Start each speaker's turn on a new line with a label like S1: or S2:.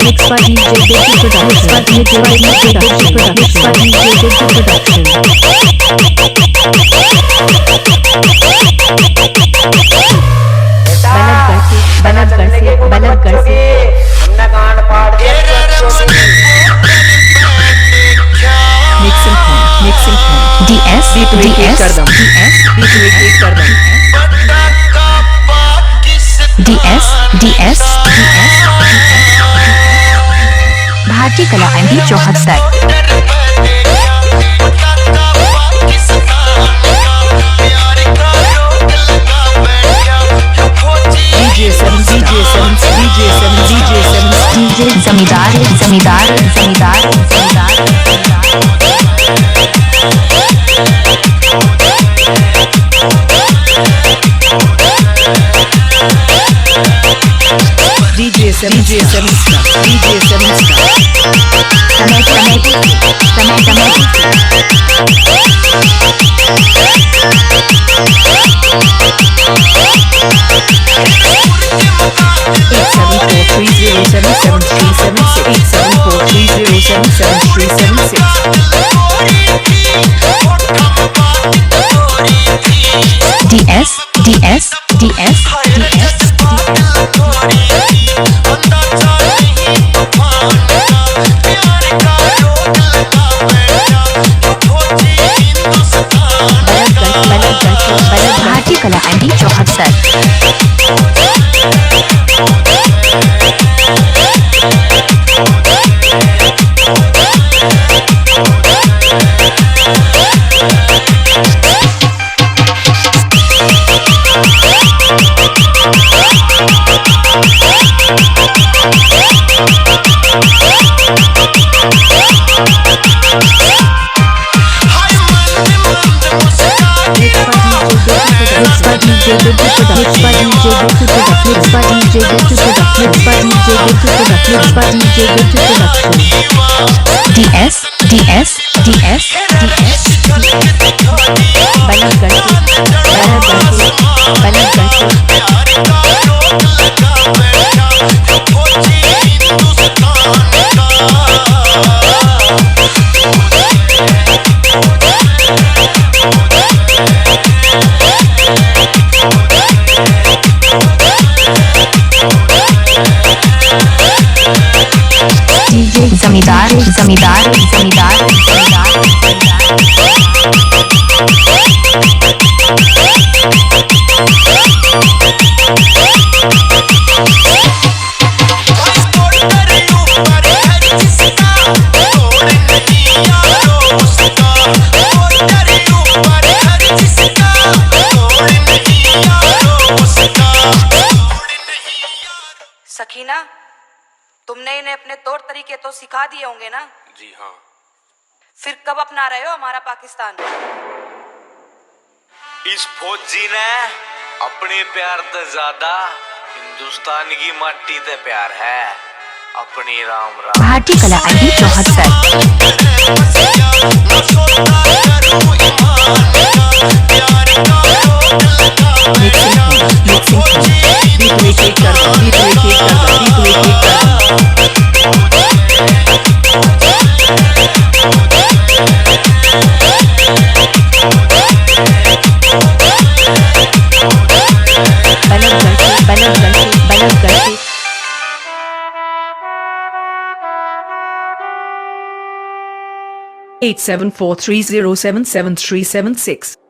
S1: Mixed by DJ Diggy Production. Mixed by DJ Diggy Production. Mixed by DJ Diggy Production. बनतगढ़ से
S2: हमने गांड फाड़ दिया।
S1: Mixing point DS DS DS भारतीय कला एंडी 74 जमींदार DJ 7 star DS भारतीय कला एंडी 74 DS जमींदार
S3: सकीना, तुमने इन्हें अपने तौर तरीके तो सिखा दिए होंगे ना?
S4: जी हाँ।
S3: फिर कब अपना रहे हो हमारा पाकिस्तान?
S4: इस फौजी ने अपने प्यार से ज्यादा हिंदुस्तान की माटी से प्यार है। अपनी राम राम।
S1: भारतीय कला एंडी 8743077376